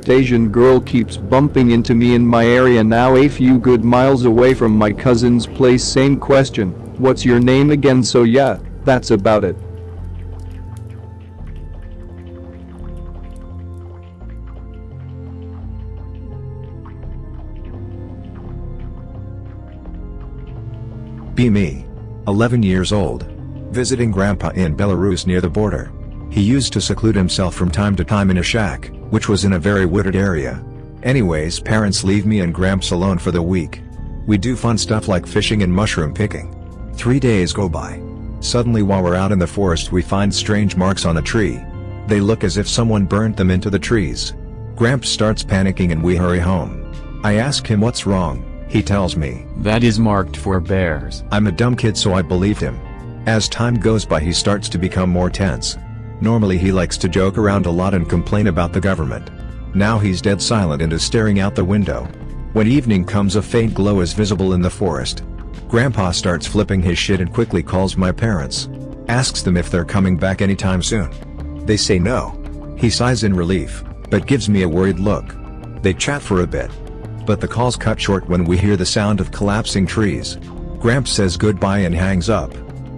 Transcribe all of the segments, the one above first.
Asian girl keeps bumping into me in my area now a few good miles away from my cousin's place. Same question, what's your name again? So yeah, that's about it. Be me. 11 years old. Visiting grandpa in Belarus near the border. He used to seclude himself from time to time in a shack, which was in a very wooded area. Anyways, parents leave me and gramps alone for the week. We do fun stuff like fishing and mushroom picking. 3 days go by. Suddenly while we're out in the forest we find strange marks on a tree. They look as if someone burnt them into the trees. Gramps starts panicking and we hurry home. I ask him what's wrong. He tells me, "That is marked for bears." I'm a dumb kid so I believed him. As time goes by he starts to become more tense. Normally he likes to joke around a lot and complain about the government. Now he's dead silent and is staring out the window. When evening comes a faint glow is visible in the forest. Grandpa starts flipping his shit and quickly calls my parents. Asks them if they're coming back anytime soon. They say no. He sighs in relief, but gives me a worried look. They chat for a bit. But the calls cut short when we hear the sound of collapsing trees. Gramps says goodbye and hangs up.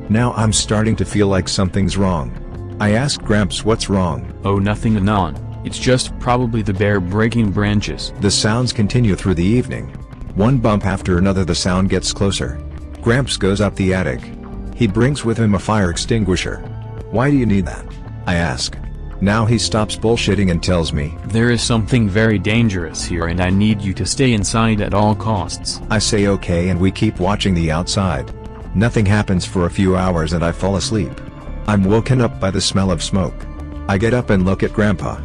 Now I'm starting to feel like something's wrong. I ask Gramps what's wrong. "Oh, nothing, Anon. It's just probably the bear breaking branches." The sounds continue through the evening. One bump after another the sound gets closer. Gramps goes up the attic. He brings with him a fire extinguisher. "Why do you need that?" I ask. Now he stops bullshitting and tells me, "There is something very dangerous here and I need you to stay inside at all costs." I say okay and we keep watching the outside. Nothing happens for a few hours and I fall asleep. I'm woken up by the smell of smoke. I get up and look at Grandpa.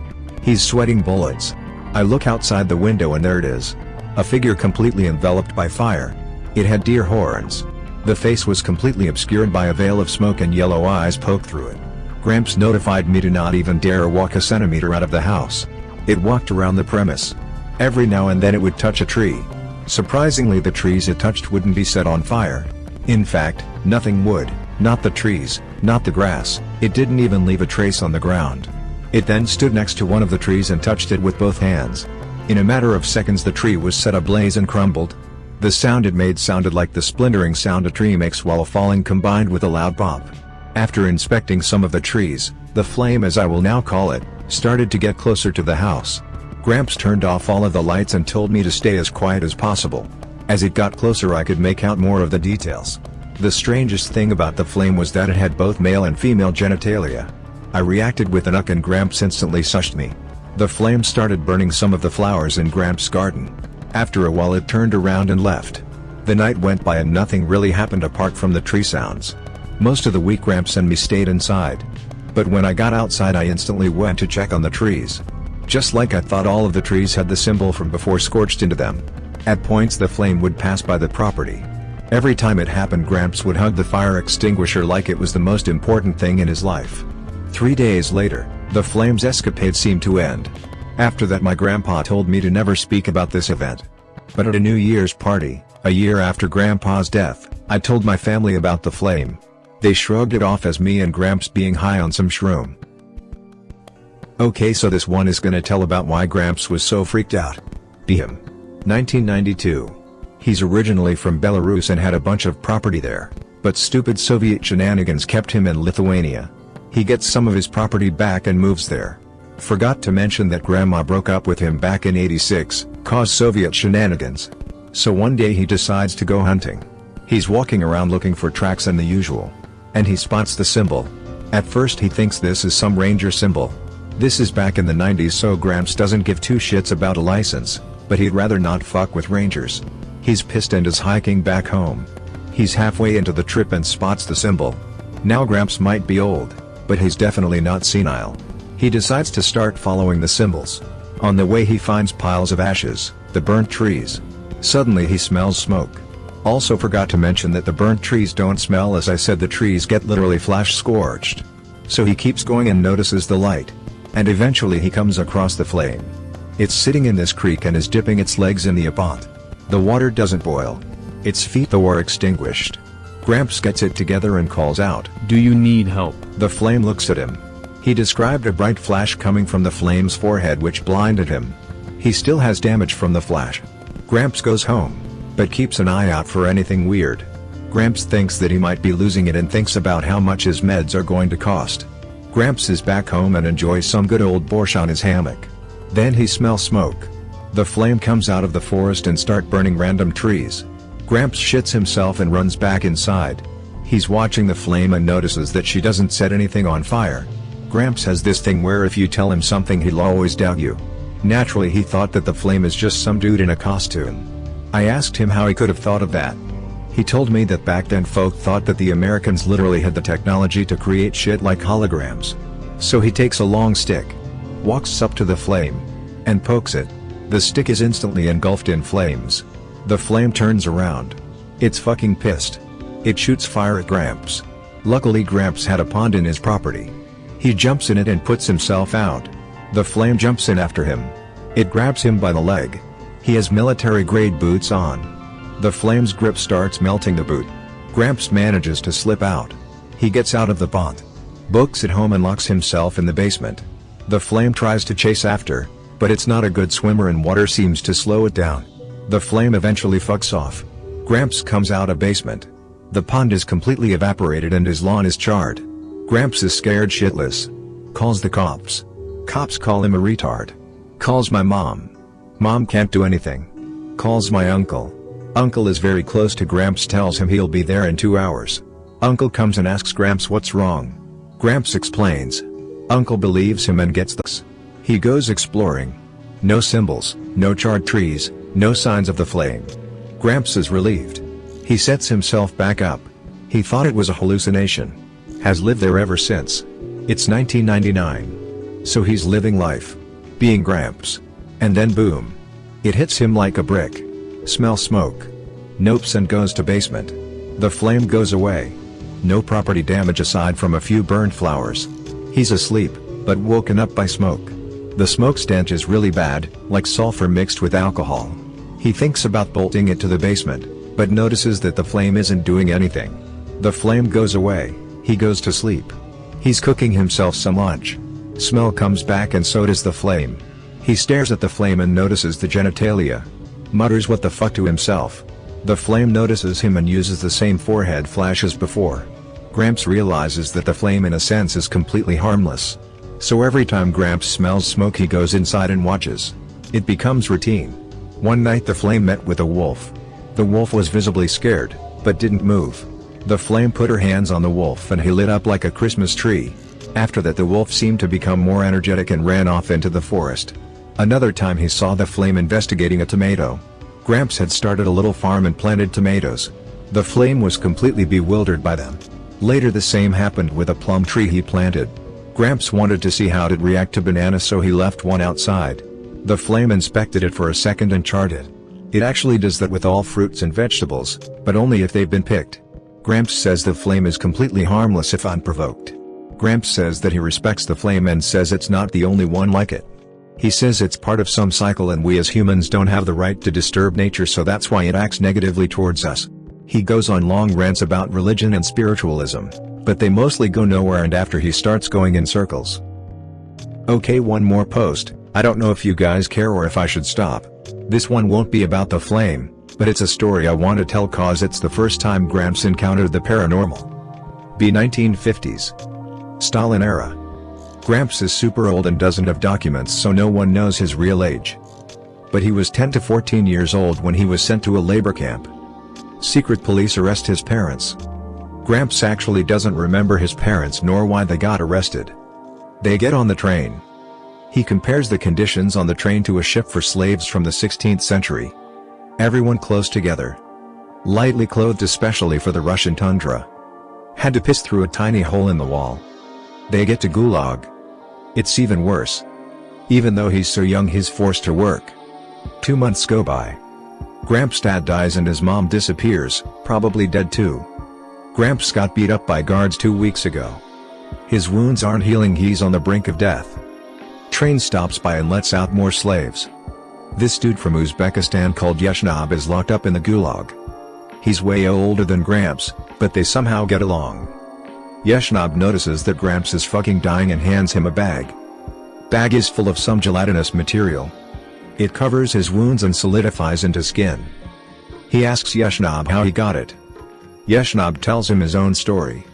He's sweating bullets. I look outside the window and there it is. A figure completely enveloped by fire. It had deer horns. The face was completely obscured by a veil of smoke and yellow eyes poked through it. Gramps notified me to not even dare walk a centimeter out of the house. It walked around the premise. Every now and then it would touch a tree. Surprisingly the trees it touched wouldn't be set on fire. In fact, nothing would, not the trees, not the grass, it didn't even leave a trace on the ground. It then stood next to one of the trees and touched it with both hands. In a matter of seconds the tree was set ablaze and crumbled. The sound it made sounded like the splintering sound a tree makes while falling combined with a loud pop. After inspecting some of the trees, the flame, as I will now call it, started to get closer to the house. Gramps turned off all of the lights and told me to stay as quiet as possible. As it got closer I could make out more of the details. The strangest thing about the flame was that it had both male and female genitalia. I reacted with an uck and Gramps instantly shushed me. The flame started burning some of the flowers in Gramps' garden. After a while it turned around and left. The night went by and nothing really happened apart from the tree sounds. Most of the week Gramps and me stayed inside. But when I got outside I instantly went to check on the trees. Just like I thought, all of the trees had the symbol from before scorched into them. At points the flame would pass by the property. Every time it happened Gramps would hug the fire extinguisher like it was the most important thing in his life. 3 days later, the flame's escapade seemed to end. After that my grandpa told me to never speak about this event. But at a New Year's party, a year after Grandpa's death, I told my family about the flame. They shrugged it off as me and Gramps being high on some shroom. Okay, so this one is gonna tell about why Gramps was so freaked out. Be him. 1992. He's originally from Belarus and had a bunch of property there, but stupid Soviet shenanigans kept him in Lithuania. He gets some of his property back and moves there. Forgot to mention that Grandma broke up with him back in '86, caused Soviet shenanigans. So one day he decides to go hunting. He's walking around looking for tracks and the usual. And he spots the symbol. At first he thinks this is some ranger symbol. This is back in the '90s, so Gramps doesn't give two shits about a license, but he'd rather not fuck with rangers. He's pissed and is hiking back home. He's halfway into the trip and spots the symbol. Now Gramps might be old, but he's definitely not senile. He decides to start following the symbols. On the way he finds piles of ashes, the burnt trees. Suddenly he smells smoke. Also forgot to mention that the burnt trees don't smell, as I said the trees get literally flash scorched. So he keeps going and notices the light. And eventually he comes across the flame. It's sitting in this creek and is dipping its legs in the apont. The water doesn't boil. Its feet though are extinguished. Gramps gets it together and calls out, "Do you need help?" The flame looks at him. He described a bright flash coming from the flame's forehead which blinded him. He still has damage from the flash. Gramps goes home, but keeps an eye out for anything weird. Gramps thinks that he might be losing it and thinks about how much his meds are going to cost. Gramps is back home and enjoys some good old borscht on his hammock. Then he smells smoke. The flame comes out of the forest and start burning random trees. Gramps shits himself and runs back inside. He's watching the flame and notices that she doesn't set anything on fire. Gramps has this thing where if you tell him something he'll always doubt you. Naturally he thought that the flame is just some dude in a costume. I asked him how he could have thought of that. He told me that back then folk thought that the Americans literally had the technology to create shit like holograms. So he takes a long stick, walks up to the flame, and pokes it. The stick is instantly engulfed in flames. The flame turns around. It's fucking pissed. It shoots fire at Gramps. Luckily Gramps had a pond in his property. He jumps in it and puts himself out. The flame jumps in after him. It grabs him by the leg. He has military-grade boots on. The flame's grip starts melting the boot. Gramps manages to slip out. He gets out of the pond, books it home and locks himself in the basement. The flame tries to chase after, but it's not a good swimmer and water seems to slow it down. The flame eventually fucks off. Gramps comes out of basement. The pond is completely evaporated and his lawn is charred. Gramps is scared shitless. Calls the cops. Cops call him a retard. Calls my mom. Mom can't do anything. Calls my uncle. Uncle is very close to Gramps, tells him he'll be there in 2 hours. Uncle comes and asks Gramps what's wrong. Gramps explains. Uncle believes him and gets this. He goes exploring. No symbols, no charred trees, no signs of the flame. Gramps is relieved. He sets himself back up. He thought it was a hallucination. Has lived there ever since. It's 1999. So he's living life. Being Gramps. And then boom. It hits him like a brick. Smell smoke. Nopes and goes to basement. The flame goes away. No property damage aside from a few burned flowers. He's asleep, but woken up by smoke. The smoke stench is really bad, like sulfur mixed with alcohol. He thinks about bolting it to the basement, but notices that the flame isn't doing anything. The flame goes away. He goes to sleep. He's cooking himself some lunch. Smell comes back and so does the flame. He stares at the flame and notices the genitalia. Mutters what the fuck to himself. The flame notices him and uses the same forehead flash as before. Gramps realizes that the flame in a sense is completely harmless. So every time Gramps smells smoke he goes inside and watches. It becomes routine. One night the flame met with a wolf. The wolf was visibly scared, but didn't move. The flame put her hands on the wolf and he lit up like a Christmas tree. After that the wolf seemed to become more energetic and ran off into the forest. Another time he saw the flame investigating a tomato. Gramps had started a little farm and planted tomatoes. The flame was completely bewildered by them. Later the same happened with a plum tree he planted. Gramps wanted to see how it'd react to bananas, so he left one outside. The flame inspected it for a second and charred it. It actually does that with all fruits and vegetables, but only if they've been picked. Gramps says the flame is completely harmless if unprovoked. Gramps says that he respects the flame and says it's not the only one like it. He says it's part of some cycle and we as humans don't have the right to disturb nature, so that's why it acts negatively towards us. He goes on long rants about religion and spiritualism, but they mostly go nowhere, and after he starts going in circles. Okay, one more post. I don't know if you guys care or if I should stop. This one won't be about the flame, but it's a story I want to tell cause it's the first time Gramps encountered the paranormal. B 1950s. Stalin era. Gramps is super old and doesn't have documents, so no one knows his real age. But he was 10 to 14 years old when he was sent to a labor camp. Secret police arrest his parents. Gramps actually doesn't remember his parents nor why they got arrested. They get on the train. He compares the conditions on the train to a ship for slaves from the 16th century. Everyone close together. Lightly clothed especially for the Russian tundra. Had to piss through a tiny hole in the wall. They get to Gulag. It's even worse. Even though he's so young he's forced to work. 2 months go by. Gramps' dad dies and his mom disappears, probably dead too. Gramps got beat up by guards 2 weeks ago. His wounds aren't healing, he's on the brink of death. Train stops by and lets out more slaves. This dude from Uzbekistan called Yeshnab is locked up in the Gulag. He's way older than Gramps, but they somehow get along. Yeshnob notices that Gramps is fucking dying and hands him a bag. Bag is full of some gelatinous material. It covers his wounds and solidifies into skin. He asks Yeshnob how he got it. Yeshnob tells him his own story.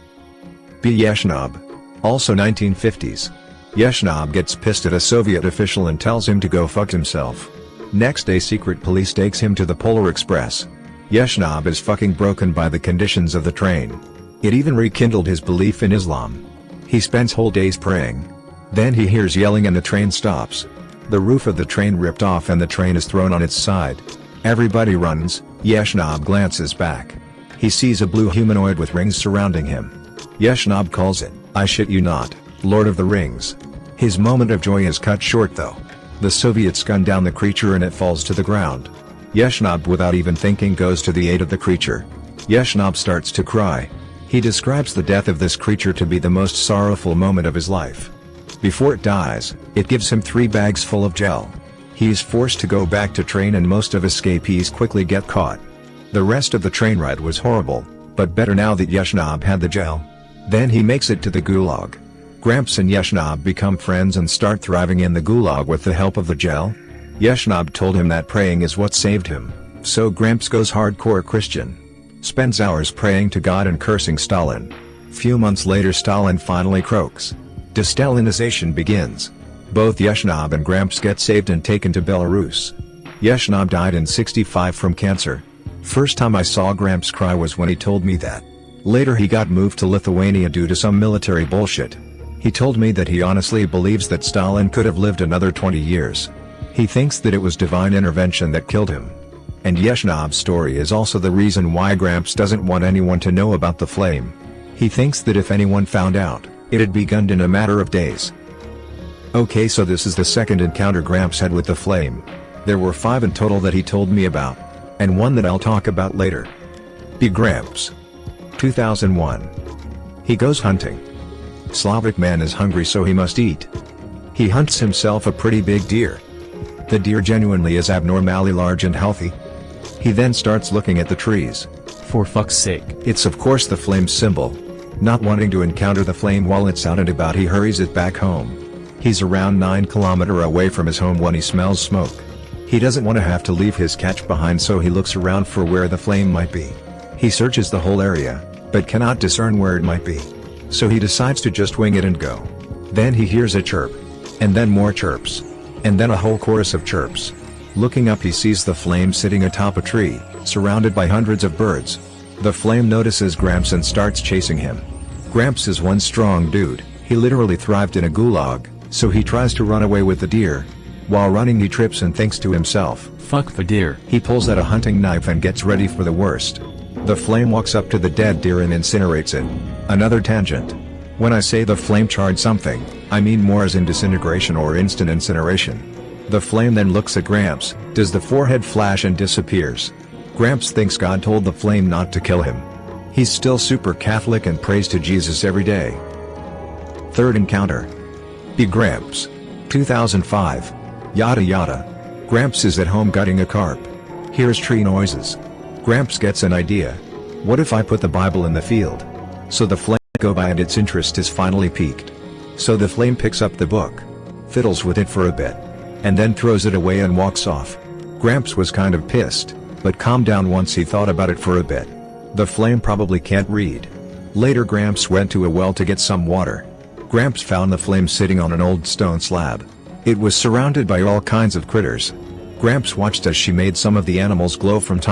B. Yeshnob. Also 1950s. Yeshnob gets pissed at a Soviet official and tells him to go fuck himself. Next day secret police takes him to the Polar Express. Yeshnob is fucking broken by the conditions of the train. It even rekindled his belief in Islam. He spends whole days praying. Then he hears yelling and the train stops. The roof of the train ripped off and the train is thrown on its side. Everybody runs. Yeshnob glances back. He sees a blue humanoid with rings surrounding him. Yeshnob calls it, I shit you not, Lord of the Rings. His moment of joy is cut short though. The Soviets gun down the creature and it falls to the ground. Yeshnob without even thinking goes to the aid of the creature. Yeshnob starts to cry. He describes the death of this creature to be the most sorrowful moment of his life. Before it dies, it gives him 3 bags full of gel. He is forced to go back to train and most of escapees quickly get caught. The rest of the train ride was horrible, but better now that Yeshnob had the gel. Then he makes it to the Gulag. Gramps and Yeshnob become friends and start thriving in the Gulag with the help of the gel. Yeshnob told him that praying is what saved him, so Gramps goes hardcore Christian. Spends hours praying to God and cursing Stalin. Few months later Stalin finally croaks. De-Stalinization begins. Both Yeshnob and Gramps get saved and taken to Belarus. Yeshnob died in '65 from cancer. First time I saw Gramps cry was when he told me that. Later he got moved to Lithuania due to some military bullshit. He told me that he honestly believes that Stalin could have lived another 20 years. He thinks that it was divine intervention that killed him. And Yeshnob's story is also the reason why Gramps doesn't want anyone to know about the flame. He thinks that if anyone found out, it'd be gunned in a matter of days. Okay, so this is the second encounter Gramps had with the flame. There were 5 in total that he told me about. And one that I'll talk about later. B. Gramps. 2001. He goes hunting. Slavic man is hungry so he must eat. He hunts himself a pretty big deer. The deer genuinely is abnormally large and healthy. He then starts looking at the trees. For fuck's sake. It's of course the flame symbol. Not wanting to encounter the flame while it's out and about, he hurries it back home. He's around 9 km away from his home when he smells smoke. He doesn't want to have to leave his catch behind, so he looks around for where the flame might be. He searches the whole area, but cannot discern where it might be. So he decides to just wing it and go. Then he hears a chirp. And then more chirps. And then a whole chorus of chirps. Looking up he sees the flame sitting atop a tree, surrounded by hundreds of birds. The flame notices Gramps and starts chasing him. Gramps is one strong dude, he literally thrived in a gulag, so he tries to run away with the deer. While running he trips and thinks to himself, fuck the deer. He pulls out a hunting knife and gets ready for the worst. The flame walks up to the dead deer and incinerates it. Another tangent. When I say the flame charred something, I mean more as in disintegration or instant incineration. The flame then looks at Gramps, does the forehead flash and disappears. Gramps thinks God told the flame not to kill him. He's still super Catholic and prays to Jesus every day. Third encounter. B. Gramps. 2005. Yada yada. Gramps is at home gutting a carp. Hears tree noises. Gramps gets an idea. What if I put the Bible in the field? So the flame go by and its interest is finally piqued. So the flame picks up the book. Fiddles with it for a bit. And then throws it away and walks off. Gramps was kind of pissed, but calmed down once he thought about it for a bit. The flame probably can't read. Later Gramps went to a well to get some water. Gramps found the flame sitting on an old stone slab. It was surrounded by all kinds of critters. Gramps watched as she made some of the animals glow from time